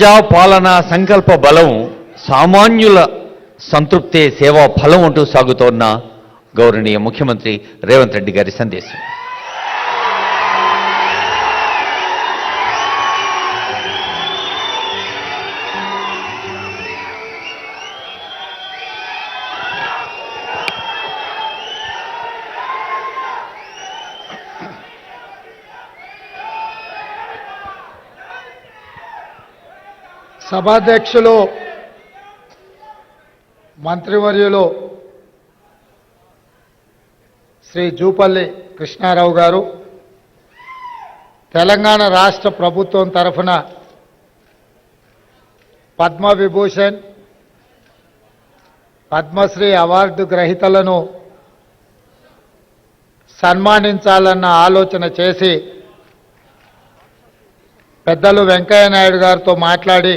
ప్రజాపాలన సంకల్ప బలం సామాన్యుల సంతృప్తే సేవా ఫలం అంటూ సాగుతోన్న గౌరవనీయ ముఖ్యమంత్రి రేవంత్ రెడ్డి గారి సందేశం. సభాధ్యక్షులు మంత్రివర్యులు శ్రీ జూపల్లి కృష్ణారావు గారు తెలంగాణ రాష్ట్ర ప్రభుత్వం తరఫున పద్మవిభూషణ్ పద్మశ్రీ అవార్డు గ్రహీతలను సన్మానించాలన్న ఆలోచన చేసి పెద్దలు వెంకయ్య నాయుడు గారితో మాట్లాడి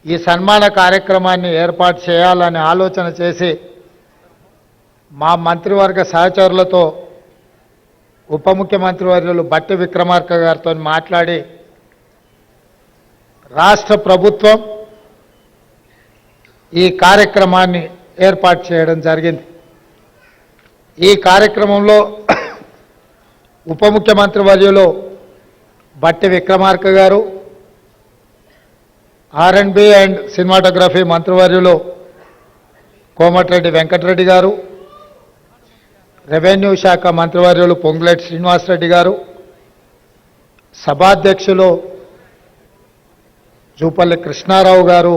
ఈ సన్మాన కార్యక్రమాన్ని ఏర్పాటు చేయాలని ఆలోచన చేసి మా మంత్రివర్గ సహచరులతో ఉప ముఖ్యమంత్రి వర్యులు బట్టి విక్రమార్క గారితో మాట్లాడి రాష్ట్ర ప్రభుత్వం ఈ కార్యక్రమాన్ని ఏర్పాటు చేయడం జరిగింది. ఈ కార్యక్రమంలో ఉప ముఖ్యమంత్రి వర్యులు బట్టి విక్రమార్క గారు, R&B అండ్ సినిమాటోగ్రఫీ మంత్రివర్యులు కోమటిరెడ్డి వెంకటరెడ్డి గారు, రెవెన్యూ శాఖ మంత్రివర్యులు పొంగులేటి శ్రీనివాసరెడ్డి గారు, సభాధ్యక్షులు జూపల్లి కృష్ణారావు గారు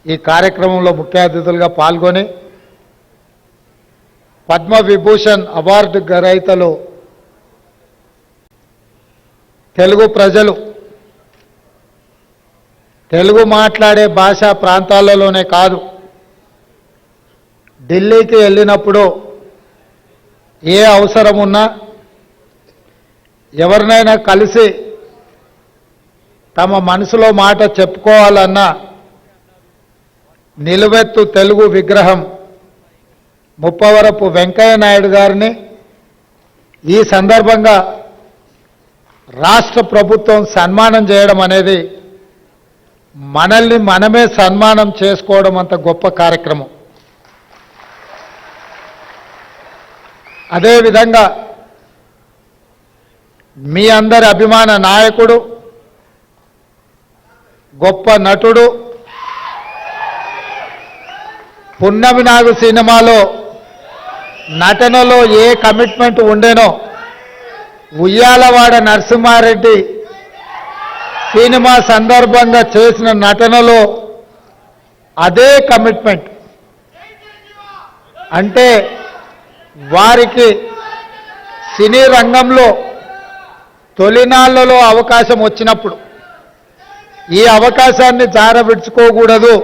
ఈ కార్యక్రమంలో ముఖ్య అతిథులుగా పాల్గొని పద్మవిభూషణ్ అవార్డు గ్రహీతలు తెలుగు ప్రజలు తెలుగు మాట్లాడే భాషా ప్రాంతాలలోనే కాదు, ఢిల్లీకి వెళ్ళినప్పుడు ఏ అవసరం ఉన్నా ఎవరినైనా కలిసి తమ మనసులో మాట చెప్పుకోవాలన్నా నిలువెత్తు తెలుగు విగ్రహం ముప్పవరపు వెంకయ్య నాయుడు గారిని ఈ సందర్భంగా రాష్ట్ర ప్రభుత్వం సన్మానం చేయడం అనేది మనల్ని మనమే సన్మానం చేసుకోవడం అంత గొప్ప కార్యక్రమం. అదేవిధంగా మీ అందరి అభిమాన నాయకుడు, గొప్ప నటుడు, పున్నమి నాగు సినిమాలో నటనలో a commitment ఉండేనో Uyyalawada Narasimha Reddy cinema సందర్భంగా చేసిన నటనలో అదే కమిట్మెంట్. అంటే వారికి సినీ రంగంలో తొలినాళ్లలో అవకాశం వచ్చినప్పుడు ఈ అవకాశాన్ని జారవిడ్చుకోకూడదు,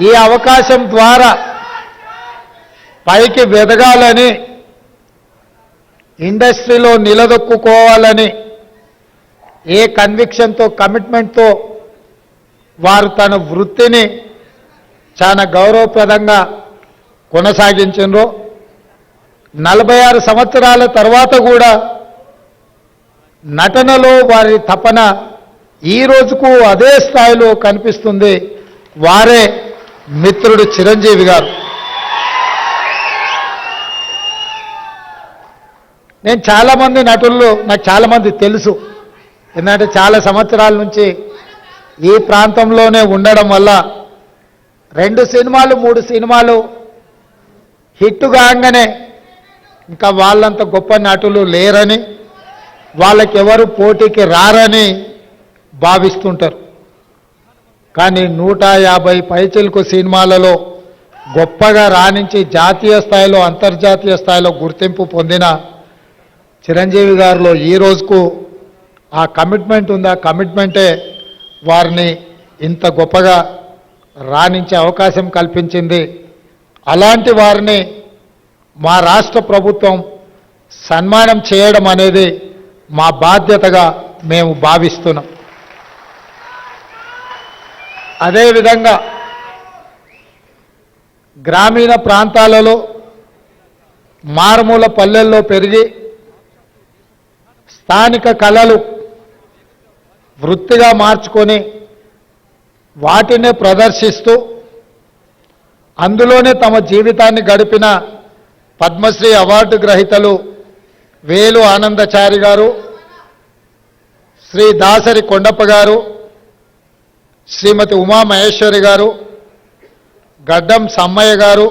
ఈ అవకాశం ద్వారా పైకి వెదగాలని, ఇండస్ట్రీలో నిలదొక్కుకోవాలని ఏ కన్విక్షన్తో కమిట్మెంట్తో వారు తన వృత్తిని చాలా గౌరవప్రదంగా కొనసాగించారో 46 సంవత్సరాల తర్వాత కూడా నటనలో వారి తపన ఈ రోజుకు అదే స్థాయిలో కనిపిస్తుంది. వారే మిత్రుడు చిరంజీవి గారు. నేను చాలామంది నటుల్లో నాకు చాలామంది తెలుసు, ఎందుకంటే చాలా సంవత్సరాల నుంచి ఈ ప్రాంతంలోనే ఉండడం వల్ల 2 సినిమాలు 3 సినిమాలు హిట్ కాగానే ఇంకా వాళ్ళంత గొప్ప నటులు లేరని, వాళ్ళకెవరు పోటీకి రారని భావిస్తుంటారు. కానీ 150 పైచిలకు సినిమాలలో గొప్పగా రాణించి జాతీయ స్థాయిలో అంతర్జాతీయ స్థాయిలో గుర్తింపు పొందిన చిరంజీవి గారిలో ఈ రోజుకు ఆ కమిట్మెంట్ ఉంది. ఆ కమిట్మెంటే వారిని ఇంత గొప్పగా రాణించే అవకాశం కల్పించింది. అలాంటి వారిని మా రాష్ట్ర ప్రభుత్వం సన్మానం చేయడం అనేది మా బాధ్యతగా మేము భావిస్తున్నాం. అదేవిధంగా గ్రామీణ ప్రాంతాలలో మారుమూల పల్లెల్లో పెరిగి స్థానిక కళలు వృత్తిగా మార్చుకొని వాటినే ప్రదర్శిస్తూ అందులోనే తమ జీవితాన్ని గడిపిన పద్మశ్రీ అవార్డు గ్రహీతలు వేలు ఆనందచారి గారు, శ్రీ దాసరి కొండప్ప గారు, శ్రీమతి ఉమామహేశ్వరి గారు, గడ్డం సమ్మయ్య గారు,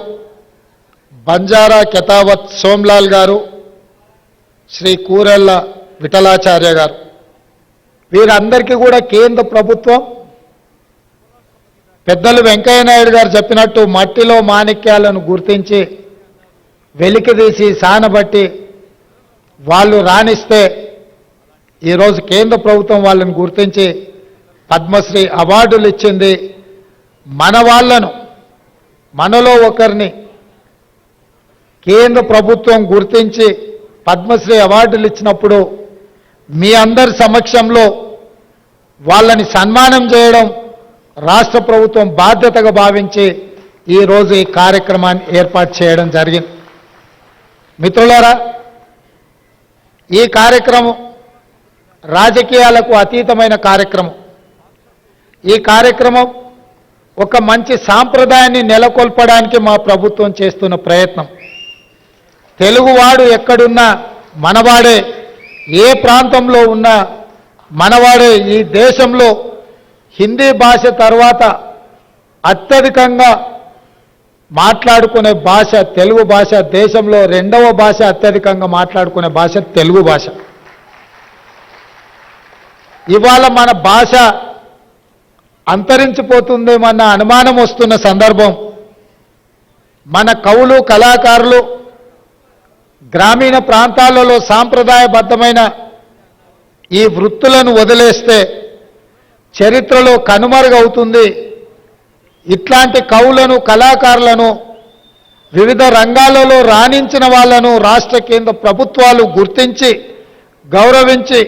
బంజారా కెతావత్ సోమ్లాల్ గారు, శ్రీ కూరెళ్ళ విఠలాచార్య గారు, వీరందరికీ కూడా కేంద్ర ప్రభుత్వం పెద్దలు వెంకయ్య నాయుడు గారు చెప్పినట్టు మట్టిలో మాణిక్యాలను గుర్తించి వెలికితీసి సానబట్టి వాళ్ళు రాణిస్తే ఈరోజు కేంద్ర ప్రభుత్వం వాళ్ళని గుర్తించి పద్మశ్రీ అవార్డులు ఇచ్చింది. మన వాళ్ళను, మనలో ఒకరిని కేంద్ర ప్రభుత్వం గుర్తించి పద్మశ్రీ అవార్డులు ఇచ్చినప్పుడు మీ అందరి సమక్షంలో వాళ్ళని సన్మానం చేయడం రాష్ట్ర ప్రభుత్వం బాధ్యతగా భావించి ఈరోజు ఈ కార్యక్రమాన్ని ఏర్పాటు చేయడం జరిగింది. మిత్రులారా, ఈ కార్యక్రమం రాజకీయాలకు అతీతమైన కార్యక్రమం. ఈ కార్యక్రమం ఒక మంచి సాంప్రదాయాన్ని నెలకొల్పడానికి మా ప్రభుత్వం చేస్తున్న ప్రయత్నం. తెలుగువాడు ఎక్కడున్నా మనవాడే, ఏ ప్రాంతంలో ఉన్నా మనవాడే. ఈ దేశంలో హిందీ భాష తర్వాత అత్యధికంగా మాట్లాడుకునే భాష తెలుగు భాష. దేశంలో రెండవ భాష అత్యధికంగా మాట్లాడుకునే భాష తెలుగు భాష. ఇవాళ మన భాష అంతరించిపోతుందేమన్న అనుమానం వస్తున్న సందర్భం. మన కవులు, కళాకారులు గ్రామీణ ప్రాంతాలలో సాంప్రదాయబద్ధమైన ఈ వృత్తులను వదిలేస్తే చరిత్రలో కనుమరుగవుతుంది. ఇట్లాంటి కవులను, కళాకారులను, వివిధ రంగాలలో రాణించిన వాళ్లను రాష్ట్ర కేంద్ర ప్రభుత్వాలు గుర్తించి గౌరవించి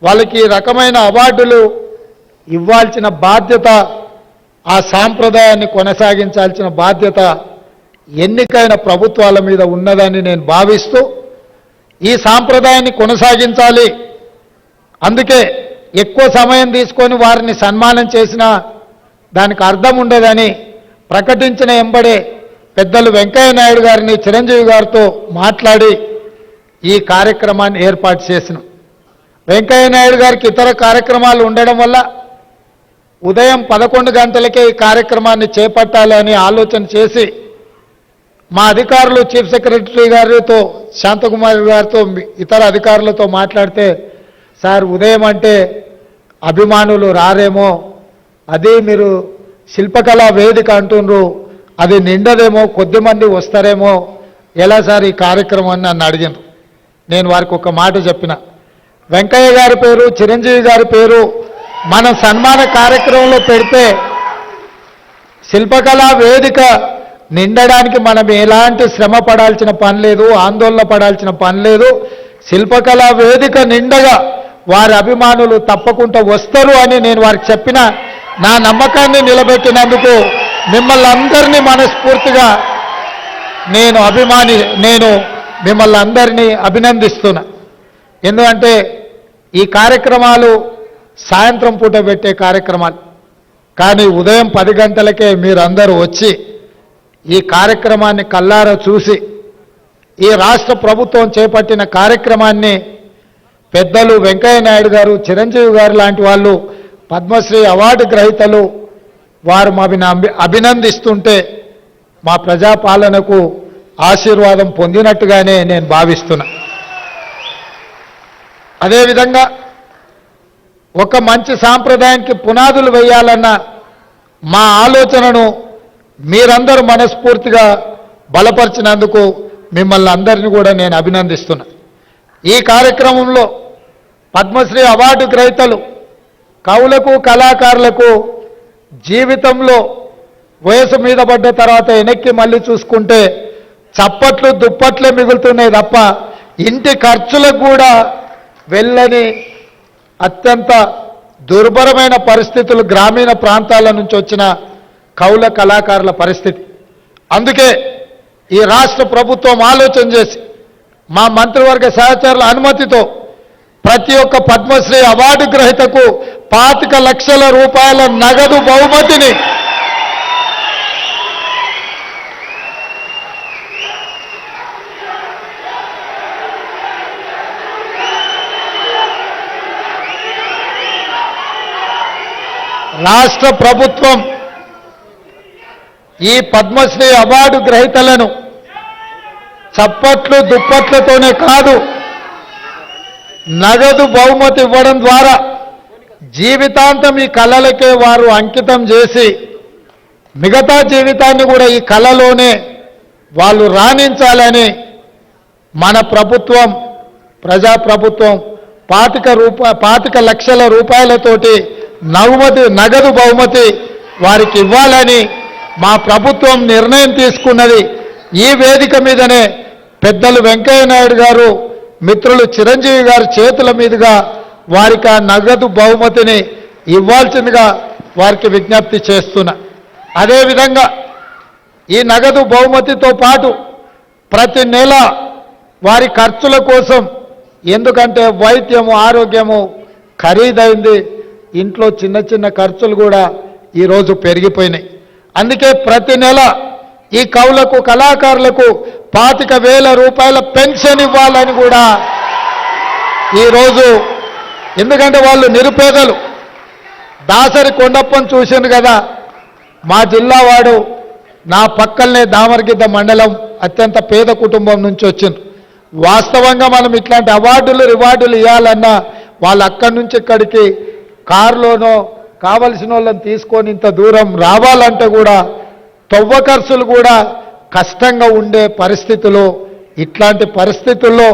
వాళ్ళకి ఈ రకమైన అవార్డులు ఇవ్వాల్సిన బాధ్యత, ఆ సాంప్రదాయాన్ని కొనసాగించాల్సిన బాధ్యత ఎన్నికైన ప్రభుత్వాల మీద ఉన్నదని నేను భావిస్తూ ఈ సాంప్రదాయాన్ని కొనసాగించాలి. అందుకే ఎక్కువ సమయం తీసుకొని వారిని సన్మానం చేసినా దానికి అర్థం ఉండదని ప్రకటించిన ఎంబడే పెద్దలు వెంకయ్య నాయుడు గారిని చిరంజీవి గారితో మాట్లాడి ఈ కార్యక్రమాన్ని ఏర్పాటు చేసినాం. వెంకయ్య నాయుడు గారికి ఇతర కార్యక్రమాలు ఉండడం వల్ల ఉదయం 11 గంటలకే ఈ కార్యక్రమాన్ని చేపట్టాలని ఆలోచన చేసి మా అధికారులు చీఫ్ సెక్రటరీ గారితో, శాంతకుమారి గారితో, ఇతర అధికారులతో మాట్లాడితే, సార్ ఉదయం అంటే అభిమానులు రారేమో, అది మీరు శిల్పకళా వేదిక అంటున్నారు, అది నిండదేమో, కొద్దిమంది వస్తారేమో, ఎలా సార్ ఈ కార్యక్రమాన్ని నన్ను అడిగారు. నేను వారికి ఒక మాట చెప్పిన, వెంకయ్య గారి పేరు, చిరంజీవి గారి పేరు మన సన్మాన కార్యక్రమంలో పెడితే శిల్పకళా వేదిక నిండడానికి మనం ఎలాంటి శ్రమ పడాల్సిన పని లేదు, ఆందోళన పడాల్సిన పని లేదు. శిల్పకళా వేదిక నిండగా వారి అభిమానులు తప్పకుండా వస్తారు అని నేను వారికి చెప్పిన నా నమ్మకాన్ని నిలబెట్టినందుకు మిమ్మల్ని అందరినీ మనస్ఫూర్తిగా నేను మిమ్మల్ని అందరినీ అభినందిస్తున్నా. ఎందుకంటే ఈ కార్యక్రమాలు సాయంత్రం పూట పెట్టే కార్యక్రమాలు, కానీ ఉదయం 10 గంటలకే మీరందరూ వచ్చి ఈ కార్యక్రమాన్ని కల్లారా చూసి ఈ రాష్ట్ర ప్రభుత్వం చేపట్టిన కార్యక్రమాన్ని పెద్దలు వెంకయ్య నాయుడు గారు, చిరంజీవి గారు లాంటి వాళ్ళు పద్మశ్రీ అవార్డు గ్రహీతలు వారు మమ్మల్ని అభినందిస్తుంటే మా ప్రజాపాలనకు ఆశీర్వాదం పొందినట్టుగానే నేను భావిస్తున్నా. అదేవిధంగా ఒక మంచి సాంప్రదాయానికి పునాదులు వేయాలన్న మా ఆలోచనను మీరందరూ మనస్ఫూర్తిగా బలపరిచినందుకు మిమ్మల్ని అందరినీ కూడా నేను అభినందిస్తున్నా. ఈ కార్యక్రమంలో పద్మశ్రీ అవార్డు గ్రహీతలు కవులకు, కళాకారులకు జీవితంలో వయసు మీద పడ్డ తర్వాత వెనక్కి మళ్ళీ చూసుకుంటే చప్పట్లు, దుప్పట్లే మిగులుతున్నాయి తప్ప ఇంటి ఖర్చులకు కూడా వెళ్ళని అత్యంత దుర్భరమైన పరిస్థితులు గ్రామీణ ప్రాంతాల నుంచి వచ్చిన కవుల, కళాకారుల పరిస్థితి. అందుకే ఈ రాష్ట్ర ప్రభుత్వం ఆలోచన చేసి మా మంత్రివర్గ సహచరుల అనుమతితో ప్రతి ఒక్క పద్మశ్రీ అవార్డు గ్రహీతకు 25 లక్షల రూపాయల నగదు బహుమతిని రాష్ట్ర ప్రభుత్వం ఈ పద్మశ్రీ అవార్డు గ్రహీతలను చప్పట్లు దుప్పట్లతోనే కాదు, నగదు బహుమతి ఇవ్వడం ద్వారా జీవితాంతం ఈ కళలకే వారు అంకితం చేసి మిగతా జీవితాన్ని కూడా ఈ కళలోనే వాళ్ళు రాణించాలని మన ప్రభుత్వం, ప్రజాప్రభుత్వం 25 లక్షల రూపాయలతోటి నగదు బహుమతి వారికి ఇవ్వాలని మా ప్రభుత్వం నిర్ణయం తీసుకున్నది. ఈ వేదిక మీదనే పెద్దలు వెంకయ్య నాయుడు గారు, మిత్రులు చిరంజీవి గారి చేతుల మీదుగా వారికి ఆ నగదు బహుమతిని ఇవ్వాల్సిందిగా వారికి విజ్ఞప్తి చేస్తున్నా. అదేవిధంగా ఈ నగదు బహుమతితో పాటు ప్రతి నెల వారి ఖర్చుల కోసం, ఎందుకంటే వైద్యము ఆరోగ్యము ఖరీదైంది, ఇంట్లో చిన్న చిన్న ఖర్చులు కూడా ఈరోజు పెరిగిపోయినాయి. అందుకే ప్రతి నెల ఈ కవులకు కళాకారులకు 25,000 రూపాయల పెన్షన్ ఇవ్వాలని కూడా ఈరోజు, ఎందుకంటే వాళ్ళు నిరుపేదలు. దాసరి కొండప్పని చూసింది కదా, మా జిల్లా వాడు, నా పక్కనే దామరగిద్ద మండలం, అత్యంత పేద కుటుంబం నుంచి వచ్చింది. వాస్తవంగా మనం ఇట్లాంటి అవార్డులు రివార్డులు ఇవ్వాలన్నా వాళ్ళు అక్కడి నుంచి ఇక్కడికి కారులోనో కావలసిన వాళ్ళని తీసుకొని ఇంత దూరం రావాలంటే కూడా తవ్వ ఖర్చులు కూడా కష్టంగా ఉండే పరిస్థితులు. ఇట్లాంటి పరిస్థితుల్లో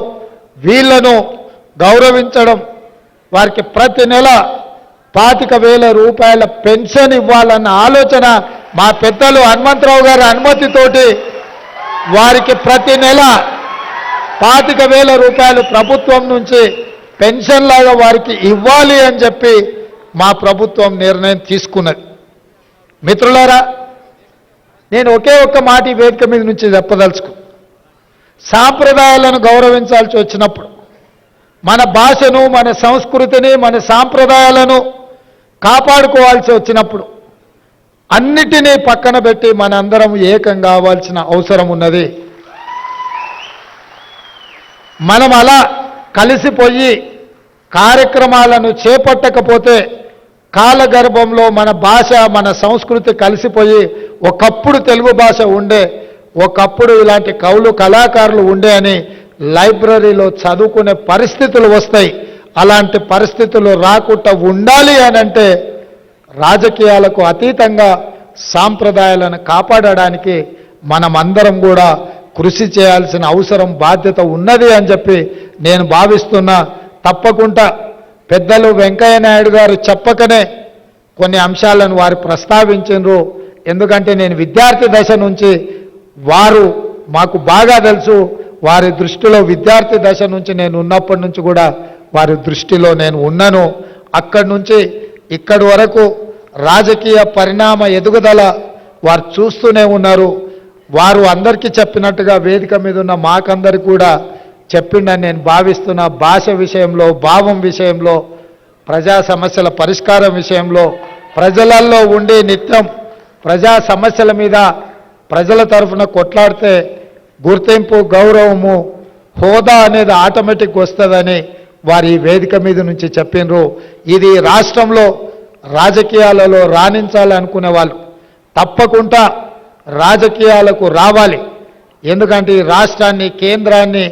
వీళ్లను గౌరవించడం, వారికి ప్రతి నెల 25,000 రూపాయల పెన్షన్ ఇవ్వాలన్న ఆలోచన మా పెద్దలు హనుమంతరావు గారి అనుమతితోటి వారికి ప్రతి నెల 25,000 రూపాయలు ప్రభుత్వం నుంచి పెన్షన్ లాగా వారికి ఇవ్వాలి అని చెప్పి మా ప్రభుత్వం నిర్ణయం తీసుకున్నది. మిత్రులారా, నేను ఒకే ఒక్క మాట ఈ వేదిక మీద నుంచి చెప్పదలుచుకు, సాంప్రదాయాలను గౌరవించాల్సి వచ్చినప్పుడు, మన భాషను, మన సంస్కృతిని, మన సాంప్రదాయాలను కాపాడుకోవాల్సి వచ్చినప్పుడు అన్నిటినీ పక్కన పెట్టి మనందరం ఏకం కావాల్సిన అవసరం ఉన్నది. మనం అలా కలిసిపోయి కార్యక్రమాలను చేపట్టకపోతే కాలగర్భంలో మన భాష, మన సంస్కృతి కలిసిపోయి, ఒకప్పుడు తెలుగు భాష ఉండే, ఒకప్పుడు ఇలాంటి కవులు కళాకారులు ఉండే అని లైబ్రరీలో చదువుకునే పరిస్థితులు వస్తాయి. అలాంటి పరిస్థితులు రాకుండా ఉండాలి అనంటే రాజకీయాలకు అతీతంగా సాంప్రదాయాలను కాపాడడానికి మనమందరం కూడా కృషి చేయాల్సిన అవసరం, బాధ్యత ఉన్నది అని చెప్పి నేను భావిస్తున్నా. తప్పకుండా పెద్దలు వెంకయ్య నాయుడు గారు చెప్పకనే కొన్ని అంశాలను వారు ప్రస్తావించారు. ఎందుకంటే నేను విద్యార్థి దశ నుంచి, వారు మాకు బాగా తెలుసు, వారి దృష్టిలో విద్యార్థి దశ నుంచి నేను ఉన్నప్పటి నుంచి కూడా వారి దృష్టిలో నేను ఉన్నాను. అక్కడి నుంచి ఇక్కడి వరకు రాజకీయ పరిణామ ఎదుగుదల వారు చూస్తూనే ఉన్నారు. వారు అందరికీ చెప్పినట్టుగా వేదిక మీద ఉన్న మాకందరికి కూడా చెప్పిండని నేను భావిస్తున్న. భాష విషయంలో, భావం విషయంలో, ప్రజా సమస్యల పరిష్కారం విషయంలో, ప్రజలలో ఉండి నిత్యం ప్రజా సమస్యల మీద ప్రజల తరఫున కొట్లాడితే గుర్తింపు, గౌరవము, హోదా అనేది ఆటోమేటిక్ వస్తుందని వారు ఈ వేదిక మీద నుంచి చెప్పినరు. ఇది రాష్ట్రంలో రాజకీయాలలో రాణించాలనుకునే వాళ్ళు తప్పకుండా రాజకీయాలకు రావాలి. ఎందుకంటే ఈ రాష్ట్రాన్ని, కేంద్రాన్ని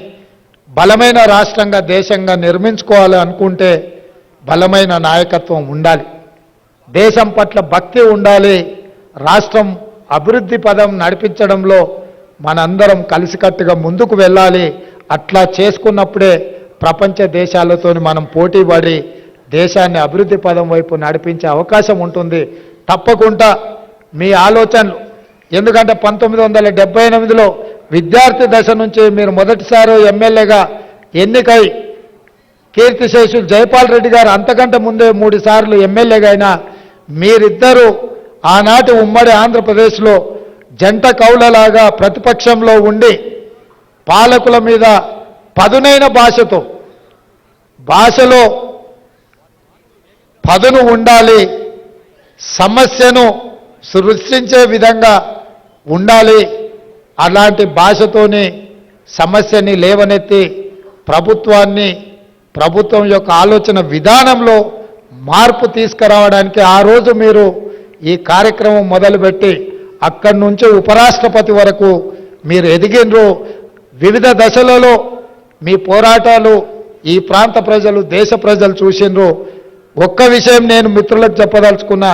బలమైన రాష్ట్రంగా, దేశంగా నిర్మించుకోవాలి అనుకుంటే బలమైన నాయకత్వం ఉండాలి, దేశం పట్ల భక్తి ఉండాలి. రాష్ట్రం అభివృద్ధి పదం నడిపించడంలో మనందరం కలిసికట్టుగా ముందుకు వెళ్ళాలి. అట్లా చేసుకున్నప్పుడే ప్రపంచ దేశాలతో మనం పోటీ పడి దేశాన్ని అభివృద్ధి పదం వైపు నడిపించే అవకాశం ఉంటుంది. తప్పకుండా మీ ఆలోచనలు, ఎందుకంటే 1978లో విద్యార్థి దశ నుంచి మీరు మొదటిసారి ఎమ్మెల్యేగా ఎన్నికై కీర్తిశేషులు జైపాల్ రెడ్డి గారు అంతకంటే ముందే 3 సార్లు ఎమ్మెల్యేగా అయినా మీరిద్దరూ ఆనాటి ఉమ్మడి ఆంధ్రప్రదేశ్లో జంట కౌలలాగా ప్రతిపక్షంలో ఉండి పాలకుల మీద పదునైన భాషతో భాషలో పదును ఉండాలి, సమస్యను సృష్టించే విధంగా ఉండాలి. అలాంటి భాషతోని సమస్యని లేవనెత్తి ప్రభుత్వం యొక్క ఆలోచన విధానంలో మార్పు తీసుకురావడానికి ఆ రోజు మీరు ఈ కార్యక్రమం మొదలుపెట్టి అక్కడి నుంచి ఉపరాష్ట్రపతి వరకు మీరు ఎదిగినరు. వివిధ దశలలో మీ పోరాటాలు ఈ ప్రాంత ప్రజలు, దేశ ప్రజలు చూసినరు. ఒక్క విషయం నేను మిత్రులకు చెప్పదలుచుకున్నా,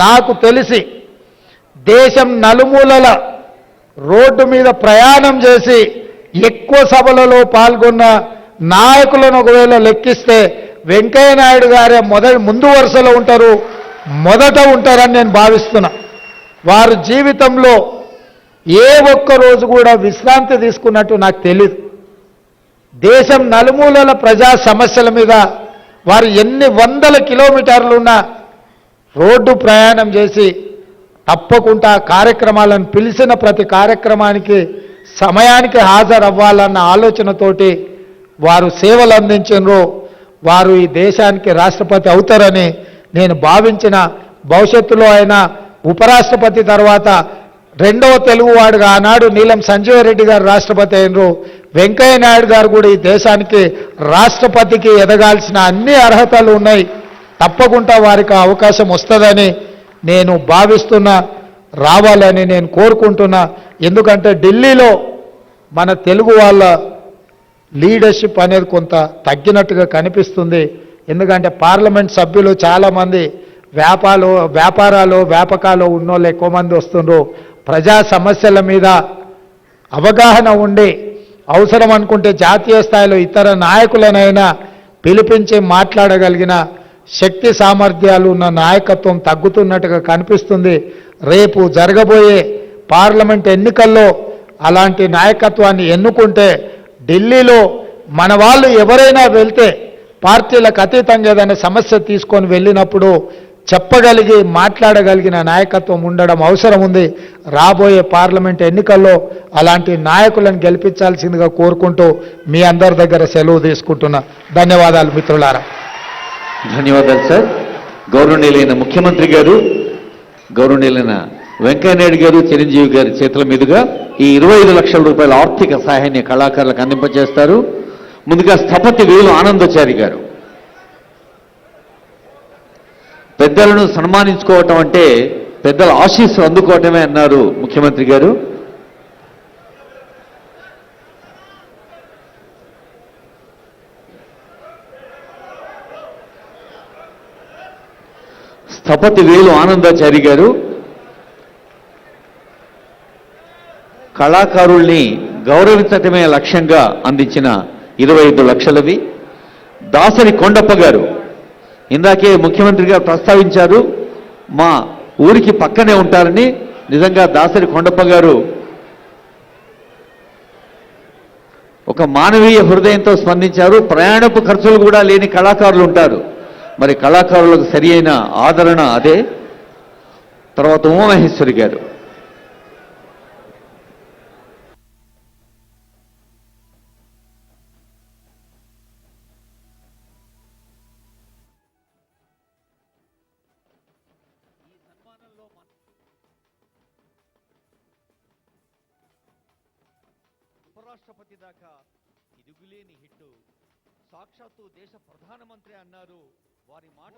నాకు తెలిసి దేశం నలుమూలల రోడ్డు మీద ప్రయాణం చేసి ఎక్కువ సభలలో పాల్గొన్న నాయకులను ఒకవేళ లెక్కిస్తే వెంకయ్య నాయుడు గారే ముందు వరుసలో ఉంటారు, మొదట ఉంటారని నేను భావిస్తున్నా. వారు జీవితంలో ఏ ఒక్క రోజు కూడా విశ్రాంతి తీసుకున్నట్టు నాకు తెలియదు. దేశం నలుమూలల ప్రజా సమస్యల మీద వారు ఎన్ని వందల కిలోమీటర్లున్న రోడ్డు ప్రయాణం చేసి తప్పకుండా కార్యక్రమాలను పిలిచిన ప్రతి కార్యక్రమానికి సమయానికి హాజరవ్వాలన్న ఆలోచనతోటి వారు సేవలు అందించారు. వారు ఈ దేశానికి రాష్ట్రపతి అవుతారని నేను భావించిన. భవిష్యత్తులో ఆయన ఉపరాష్ట్రపతి తర్వాత రెండవ తెలుగువాడుగా ఆనాడు నీలం సంజీవ రెడ్డి గారు రాష్ట్రపతి అయినరు. వెంకయ్య నాయుడు గారు కూడా ఈ దేశానికి రాష్ట్రపతికి ఎదగాల్సిన అన్ని అర్హతలు ఉన్నాయి. తప్పకుండా వారికి అవకాశం వస్తుందని నేను భావిస్తున్నా, రావాలని నేను కోరుకుంటున్నా. ఎందుకంటే ఢిల్లీలో మన తెలుగు వాళ్ళ లీడర్షిప్ అనేది కొంత తగ్గినట్టుగా కనిపిస్తుంది. ఎందుకంటే పార్లమెంట్ సభ్యులు చాలామంది వ్యాపకాలు ఉన్నోళ్ళు ఎక్కువ మంది వస్తుండ్రు. ప్రజా సమస్యల మీద అవగాహన ఉండి అవసరం అనుకుంటే జాతీయ స్థాయిలో ఇతర నాయకులనైనా పిలిపించి మాట్లాడగలిగిన శక్తి సామర్థ్యాలు ఉన్న నాయకత్వం తగ్గుతున్నట్టుగా కనిపిస్తుంది. రేపు జరగబోయే పార్లమెంట్ ఎన్నికల్లో అలాంటి నాయకత్వాన్ని ఎన్నుకుంటే ఢిల్లీలో మన వాళ్ళు ఎవరైనా వెళ్తే పార్టీలకు అతీతంగా ఏదైనా సమస్య తీసుకొని వెళ్ళినప్పుడు చెప్పగలిగి మాట్లాడగలిగిన నాయకత్వం ఉండడం అవసరం ఉంది. రాబోయే పార్లమెంట్ ఎన్నికల్లో అలాంటి నాయకులను గెలిపించాల్సిందిగా కోరుకుంటూ మీ అందరి దగ్గర సెలవు తీసుకుంటున్నా. ధన్యవాదాలు మిత్రులారా. ధన్యవాదాలు సార్. గౌరవనీయులైన ముఖ్యమంత్రి గారు, గౌరవనీయులైన వెంకయ్యనాయుడు గారు, చిరంజీవి గారి చేతుల మీదుగా ఈ 25 లక్షల రూపాయల ఆర్థిక సహాయాన్ని కళాకారులకు అందింపజేస్తారు. ముందుగా స్థపతి వేలు ఆనందచారి గారు. పెద్దలను సన్మానించుకోవటం అంటే పెద్దల ఆశీస్సులు అందుకోవటమే అన్నారు ముఖ్యమంత్రి గారు. స్థపతి వేలు ఆనందాచారి గారు కళాకారుల్ని గౌరవించటమే లక్ష్యంగా అందించిన 25 లక్షలవి. దాసరి కొండప్ప గారు, ఇందాకే ముఖ్యమంత్రి గారు ప్రస్తావించారు మా ఊరికి పక్కనే ఉంటారని. నిజంగా దాసరి కొండప్ప గారు ఒక మానవీయ హృదయంతో స్పందించారు. ప్రయాణపు ఖర్చులు కూడా లేని కళాకారులు ఉంటారు. మరి కళాకారులకు సరి అయిన ఆదరణ అదే. తర్వాత ఉమామహేశ్వరి గారు. ఉపరాష్ట్రపతి దాకా తిరుగులేని హిట్టు. సాక్షాత్తు దేశ ప్రధానమంత్రి అన్నారు. వారి మాట